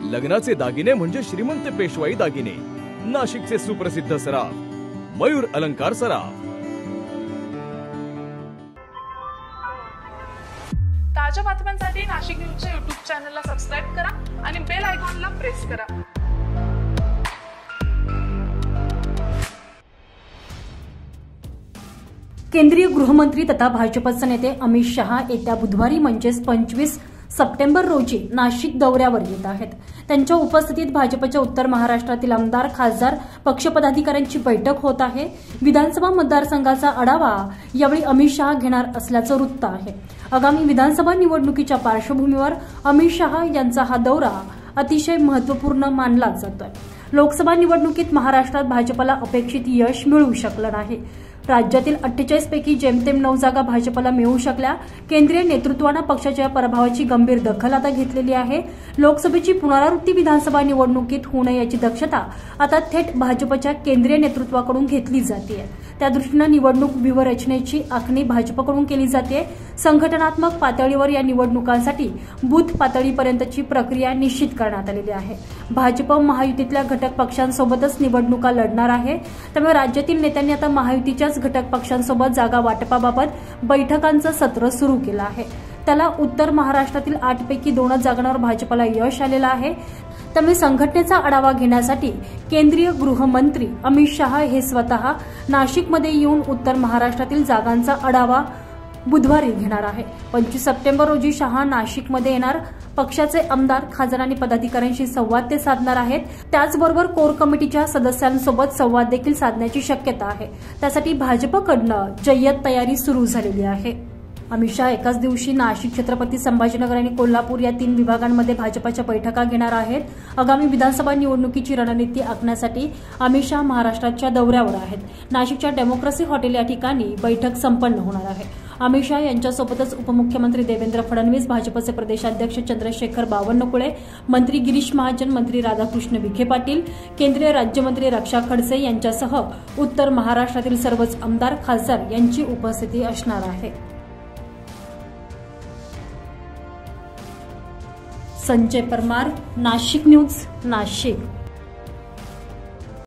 लग्नाचे दागिने म्हणजे श्रीमंत पेशवाई दागिने, नाशिकचे सुप्रसिद्ध सराफ मयूर अलंकार सराफ। ताज्या बातम्यांसाठी नाशिक न्यूजच्या YouTube चॅनलला सबस्क्राइब करा आणि बेल आयकॉनला प्रेस करा। केंद्रीय गृहमंत्री तथा भाजपचे नेते अमित शहा येत्या बुधवारी म्हणजेच 25 सप्टेंबर रोजी नाशिक दौऱ्यावर येत आहेत। त्यांच्या उपस्थितीत भाजपच्या उत्तर महाराष्ट्रातील आमदार, खासदार, पक्षपदाधिकाऱ्यांची बैठक होत आहे। विधानसभा मतदारसंघाचा आढावा यावेळी अमित शहा घेणार असल्याचं वृत्त आहे। आगामी विधानसभा निवडणुकीच्या पार्श्वभूमीवर अमित शहा यांचा हा दौरा अतिशय महत्त्वपूर्ण मानला जातोय। लोकसभा निवडणुकीत महाराष्ट्रात भाजपला अपेक्षित यश मिळू शकलं नाही। राज्यातील 48 पैकी जेमतेम 9 जागा भाजपला मिळू शकल्या। केंद्रीय नेतृत्वाने पक्षाच्या पराभवाची गंभीर दखल आता घेतलेली आहे। लोकसभेची पुनरावृत्ती विधानसभा निवडणुकीत होऊ नये याची दक्षता आता थेट भाजपच्या केंद्रीय नेतृत्वाकडून घेतली जाते। त्या दृष्टीने निवडणूक व्यूहरचनेची आखणी भाजपकडून केली जाते। संघटनात्मक पातळीवर या निवडणुकांसाठी बूथ पातळीपर्यंतची प्रक्रिया निश्चित करण्यात आलेली आहे। भाजप महायुतीतल्या घटक पक्षांसोबतच निवडणुका लढणार आहे। त्यामुळे राज्यातील नेत्यांनी आता महायुतीच्याच घटक पक्षांसोबत जागा वाटपाबाबत बैठकांचं सत्र सुरू केलं आहे। त्याला उत्तर महाराष्ट्रातील 8 पैकी 2 जागांवर भाजपला यश आलेलं आहे। त्यामुळे संघटनेचा आढावा घेण्यासाठी केंद्रीय गृहमंत्री अमित शहा हे स्वतः नाशिकमध्ये येऊन उत्तर महाराष्ट्रातील जागांचा आढावा बुधवारी घेणार आहे। 25 सप्टेंबर रोजी शहा नाशिकमध्ये येणार। पक्षाचे आमदार, खासदार आणि पदाधिकाऱ्यांशी संवाद ते साधणार आहेत। त्याचबरोबर कोर कमिटीच्या सदस्यांसोबत संवाद देखील साधण्याची शक्यता आहे। त्यासाठी भाजपकडनं जय्यत तयारी सुरू झालेली आहे। अमित शहा एकाच दिवशी नाशिक, छत्रपती संभाजीनगर आणि कोल्हापूर या 3 विभागांमध्ये भाजपच्या बैठका घेणार आहेत। आगामी विधानसभा निवडणुकीची रणनीती आखण्यासाठी अमित शहा महाराष्ट्राच्या दौऱ्यावर आहेत। नाशिकच्या डेमोक्रेसी हॉटेल या ठिकाणी बैठक संपन्न होणार आहे। अमित शहा यांच्यासोबतच उपमुख्यमंत्री देवेंद्र फडणवीस, भाजपचे प्रदेशाध्यक्ष चंद्रशेखर बावनकुळे, मंत्री गिरीश महाजन, मंत्री राधाकृष्ण विखे पाटील, केंद्रीय राज्यमंत्री रक्षा खडसे यांच्यासह उत्तर महाराष्ट्रातील सर्वच आमदार, खासदार यांची उपस्थिती असणार आहे। संजय परमार, नाशिक न्यूज, नाशिक।